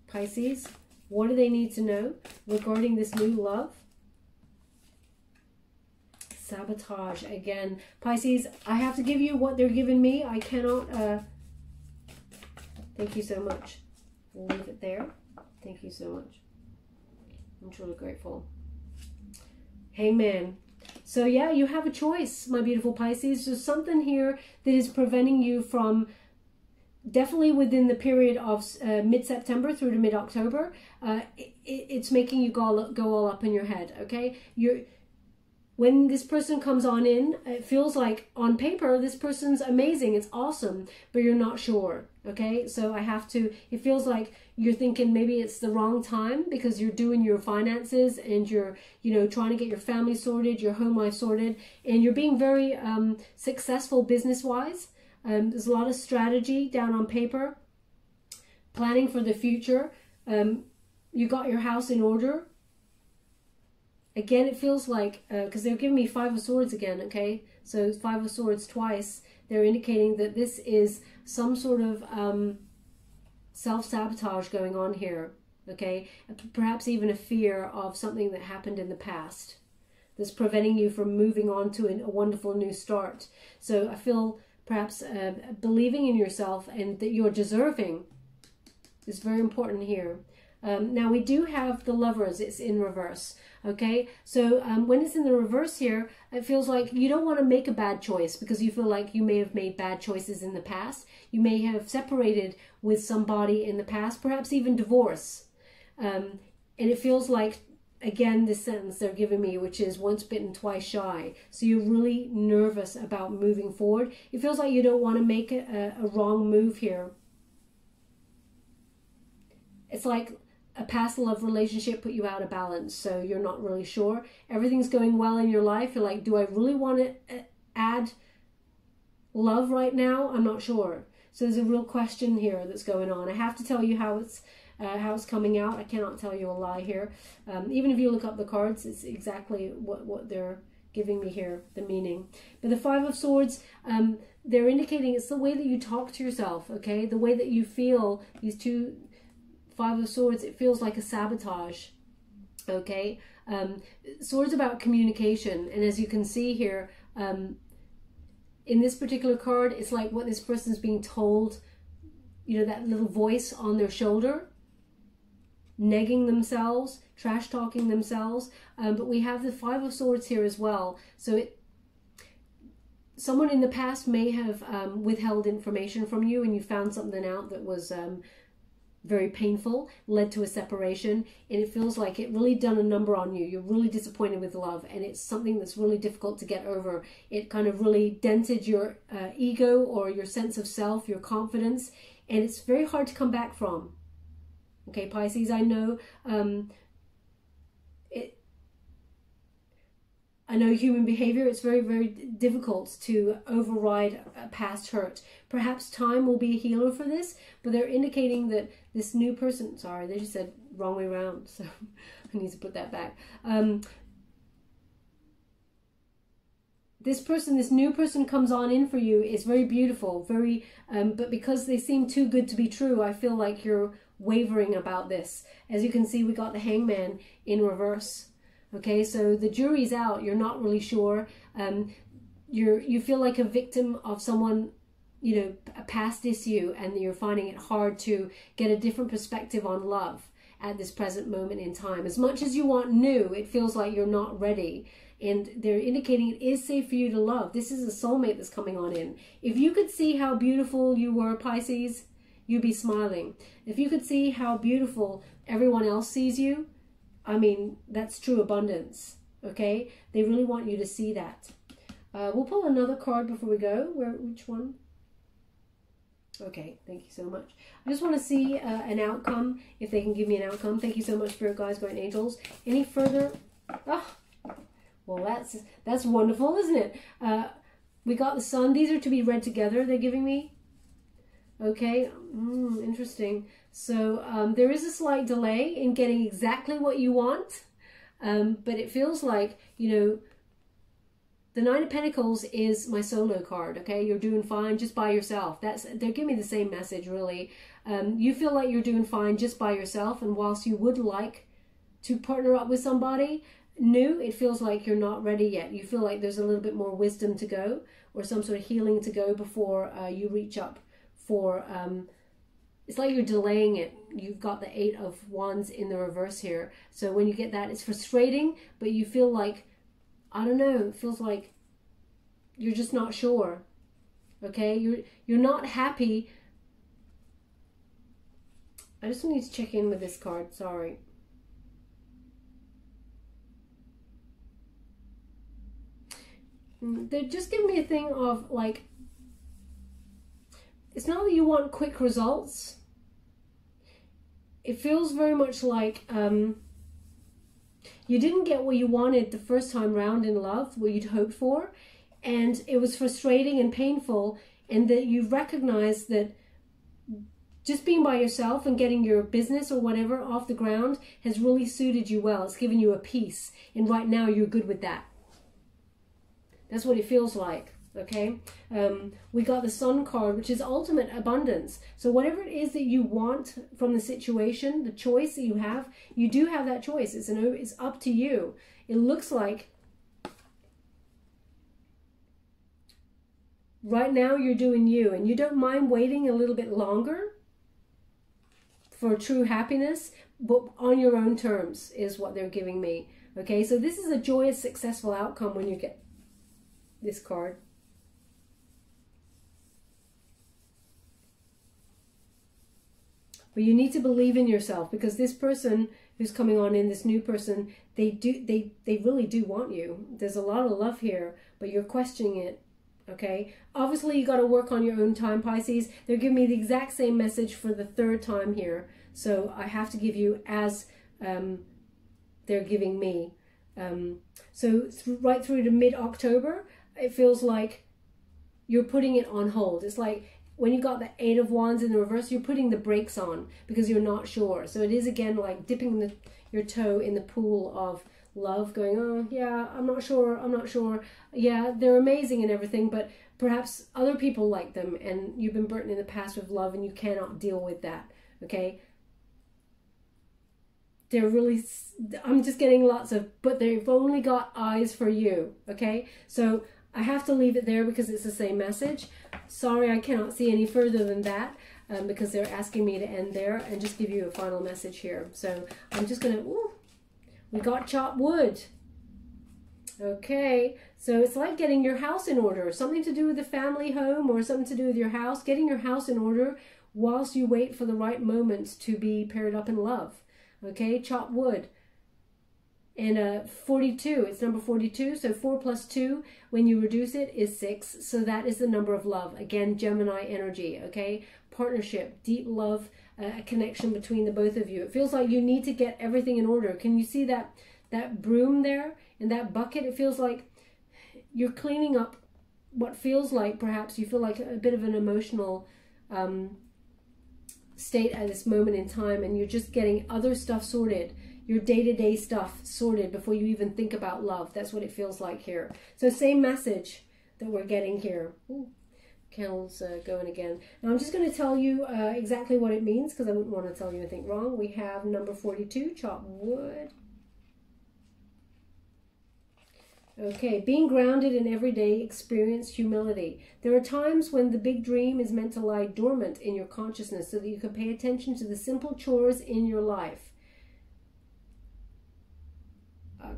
Pisces? What do they need to know regarding this new love? Sabotage again. Pisces, I have to give you what they're giving me. I cannot. Thank you so much. We'll leave it there. Thank you so much. I'm truly grateful. Hangman. So yeah, you have a choice, my beautiful Pisces. There's something here that is preventing you from, definitely within the period of mid-September through to mid-October, it's making you go all up in your head, okay? When this person comes on in, it feels like on paper, this person's amazing, it's awesome, but you're not sure, okay? So it feels like you're thinking maybe it's the wrong time because you're doing your finances and you're, trying to get your family sorted, your home life sorted, and you're being very successful business-wise. There's a lot of strategy down on paper, planning for the future. You got your house in order. Again, it feels like, because they're giving me Five of Swords again, okay? So Five of Swords twice. They're indicating that this is some sort of self-sabotage going on here, okay? Perhaps even a fear of something that happened in the past that's preventing you from moving on to a wonderful new start. So I feel perhaps believing in yourself and that you're deserving is very important here. Now we do have the Lovers, it's in reverse, okay? So when it's in the reverse here, it feels like you don't want to make a bad choice because you feel like you may have made bad choices in the past. You may have separated with somebody in the past, perhaps even divorce. And it feels like, again, this sentence they're giving me, which is once bitten, twice shy. So you're really nervous about moving forward. It feels like you don't want to make a wrong move here. It's like a past love relationship put you out of balance, so you're not really sure. Everything's going well in your life. You're like, do I really want to add love right now? I'm not sure. So there's a real question here that's going on. I have to tell you how it's coming out. I cannot tell you a lie here. Even if you look up the cards, it's exactly what they're giving me here, the meaning. But the Five of Swords, they're indicating it's the way that you talk to yourself, okay? The way that you feel, these two Five of Swords, it feels like a sabotage, okay? Swords about communication, and as you can see here, in this particular card, it's like what this person's being told, that little voice on their shoulder, negging themselves, trash talking themselves. But we have the Five of Swords here as well. So someone in the past may have withheld information from you, and you found something out that was very painful, led to a separation, and it feels like it really done a number on you. You're really disappointed with love, and it's something that's really difficult to get over. It kind of really dented your ego or your sense of self, your confidence, and it's very hard to come back from. Okay, I know human behavior, it's very, very difficult to override a past hurt. Perhaps time will be a healer for this, but they're indicating that this new person, sorry, they just said wrong way around, so I need to put that back. This new person comes on in for you is very beautiful, very, but because they seem too good to be true, I feel like you're wavering about this. As you can see, we got the Hangman in reverse. Okay, so the jury's out. You're not really sure. You feel like a victim of someone, you know, a past issue, and you're finding it hard to get a different perspective on love at this present moment in time. As much as you want new, it feels like you're not ready. And they're indicating it is safe for you to love. This is a soulmate that's coming on in. If you could see how beautiful you were, Pisces, you'd be smiling. If you could see how beautiful everyone else sees you, I mean, that's true abundance, okay? They really want you to see that. We'll pull another card before we go. Which one? Okay, thank you so much. I just want to see an outcome, if they can give me an outcome. Thank you so much, Spirit Guides, Guardian Angels. Any further? Oh, well, that's wonderful, isn't it? We got the Sun. These are to be read together, they're giving me. Okay, interesting. So there is a slight delay in getting exactly what you want, but it feels like, you know, the Nine of Pentacles is my solo card, okay? You're doing fine just by yourself. They're giving me the same message, really. You feel like you're doing fine just by yourself, and whilst you would like to partner up with somebody new, it feels like you're not ready yet. You feel like there's a little bit more wisdom to go, or some sort of healing to go before you reach up for... it's like you're delaying it. You've got the Eight of Wands in the reverse here. So when you get that, it's frustrating, but you feel like, I don't know, it feels like you're just not sure. Okay? You're not happy. I just need to check in with this card. Sorry. They're just giving me a thing of like, it's not that you want quick results. It feels very much like you didn't get what you wanted the first time round in love, what you'd hoped for, and it was frustrating and painful, and that you recognize that just being by yourself and getting your business or whatever off the ground has really suited you well. It's given you a peace, and right now you're good with that. That's what it feels like. Okay, we got the Sun card, which is ultimate abundance. So whatever it is that you want from the situation, the choice that you do have that choice. It's up to you. It looks like right now you're doing you, and you don't mind waiting a little bit longer for true happiness, but on your own terms is what they're giving me. Okay, so this is a joyous, successful outcome when you get this card. But you need to believe in yourself, because this person who's coming on in, this new person, they really do want you. There's a lot of love here, but you're questioning it. Okay, obviously you got to work on your own time, Pisces. They're giving me the exact same message for the third time here, so I have to give you as they're giving me. So right through to mid-October, it feels like you're putting it on hold. It's like when you got the Eight of Wands in the reverse, you're putting the brakes on because you're not sure. So it is again like dipping your toe in the pool of love, going, oh yeah, I'm not sure, yeah, they're amazing and everything, but perhaps other people like them, and you've been burnt in the past with love and you cannot deal with that. Okay, they're really, I'm just getting lots of, but they've only got eyes for you. Okay, so I have to leave it there because it's the same message. Sorry, I cannot see any further than that because they're asking me to end there and just give you a final message here. So I'm just gonna, ooh, we got chopped wood. Okay, so it's like getting your house in order. Something to do with the family home or something to do with your house. Getting your house in order whilst you wait for the right moment to be paired up in love. Okay, chopped wood. And 42, it's number 42. So 4 plus 2, when you reduce it, is 6. So that is the number of love. Again, Gemini energy, okay? Partnership, deep love, a connection between the both of you. It feels like you need to get everything in order. Can you see that that broom there and that bucket, it feels like you're cleaning up what feels like, perhaps you feel like a bit of an emotional state at this moment in time, and you're just getting other stuff sorted, your day-to-day stuff sorted before you even think about love. That's what it feels like here. So same message that we're getting here. Ooh, candles going again. Now I'm just going to tell you exactly what it means, because I wouldn't want to tell you anything wrong. We have number 42, chop wood. Okay, being grounded in everyday experience, humility. There are times when the big dream is meant to lie dormant in your consciousness so that you can pay attention to the simple chores in your life.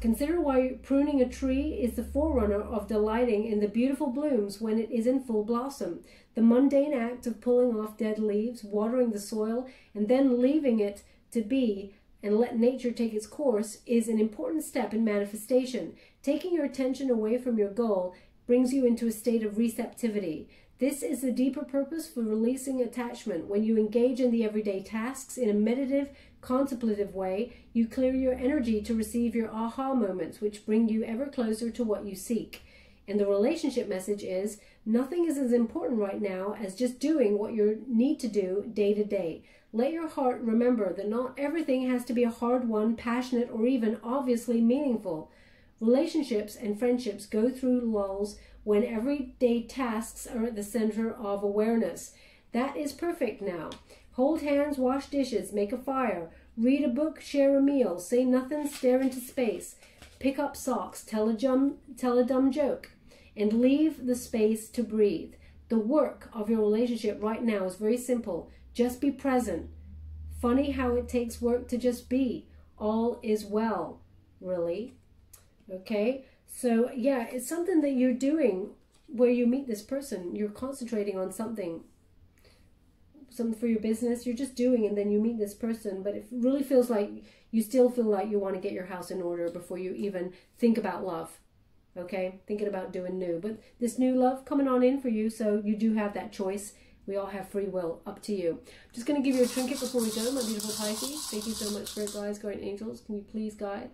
Consider why pruning a tree is the forerunner of delighting in the beautiful blooms when it is in full blossom. The mundane act of pulling off dead leaves, watering the soil, and then leaving it to be and let nature take its course is an important step in manifestation. Taking your attention away from your goal brings you into a state of receptivity. This is the deeper purpose for releasing attachment. When you engage in the everyday tasks in a meditative, contemplative way, you clear your energy to receive your aha moments, which bring you ever closer to what you seek. And the relationship message is, nothing is as important right now as just doing what you need to do day to day. Let your heart remember that not everything has to be a hard one, passionate, or even obviously meaningful. Relationships and friendships go through lulls when everyday tasks are at the center of awareness. That is perfect now. Hold hands, wash dishes, make a fire, read a book, share a meal, say nothing, stare into space, pick up socks, tell a dumb joke, and leave the space to breathe. The work of your relationship right now is very simple. Just be present. Funny how it takes work to just be. All is well, really. Okay, so yeah, it's something that you're doing where you meet this person. You're concentrating on something for your business. You're just doing, and then you meet this person, but it really feels like you still feel like you want to get your house in order before you even think about love. Okay, thinking about doing new, but this new love coming on in for you, so you do have that choice. We all have free will, up to you. I'm just going to give you a trinket before we go, my beautiful Pisces. Thank you so much, Spirit Guides, Guardian Angels. Can you please guide?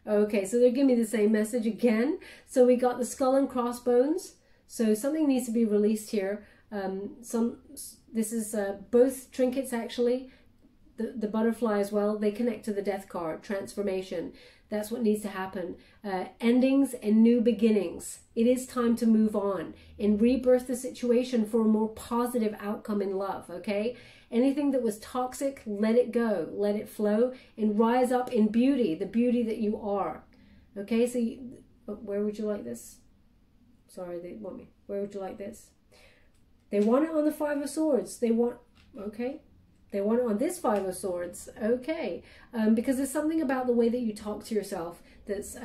Okay, so they're giving me the same message again. So we got the skull and crossbones. So something needs to be released here. This is both trinkets actually. The butterfly as well. They connect to the death card, transformation. That's what needs to happen. Endings and new beginnings. It is time to move on and rebirth the situation for a more positive outcome in love, okay? Anything that was toxic, let it go, let it flow, and rise up in beauty, the beauty that you are. Okay, so where would you like this? Sorry, they want me. Where would you like this? They want it on the Five of Swords. They want, okay. They want it on this Five of Swords. Okay. Because there's something about the way that you talk to yourself that's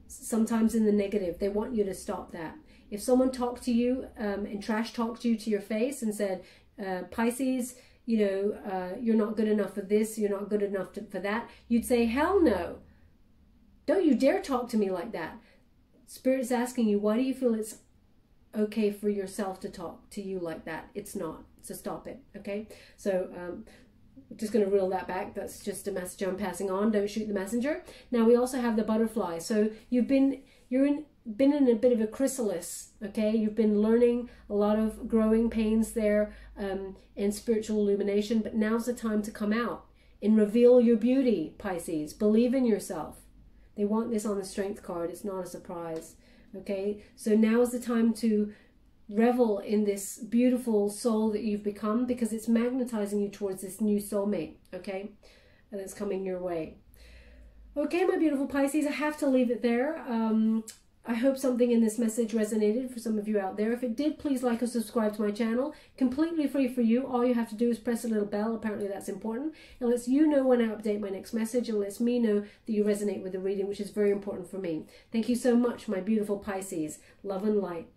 sometimes in the negative. They want you to stop that. If someone talked to you and trash talked you to your face and said, Pisces, you know, you're not good enough for this, you're not good enough for that, you'd say, hell no. Don't you dare talk to me like that. Spirit's asking you, why do you feel it's okay for yourself to talk to you like that? It's not. So stop it, okay? So just going to reel that back. That's just a message I'm passing on. Don't shoot the messenger. Now we also have the butterfly. So you're in a bit of a chrysalis, okay? You've been learning a lot of growing pains there and spiritual illumination, but now's the time to come out and reveal your beauty, Pisces. Believe in yourself. They want this on the Strength card. It's not a surprise, okay? So now is the time to revel in this beautiful soul that you've become, because it's magnetizing you towards this new soulmate, okay? And it's coming your way. Okay, my beautiful Pisces, I have to leave it there. I hope something in this message resonated for some of you out there. If it did, please like or subscribe to my channel. Completely free for you. All you have to do is press a little bell. Apparently that's important. It lets you know when I update my next message, and lets me know that you resonate with the reading, which is very important for me. Thank you so much, my beautiful Pisces. Love and light.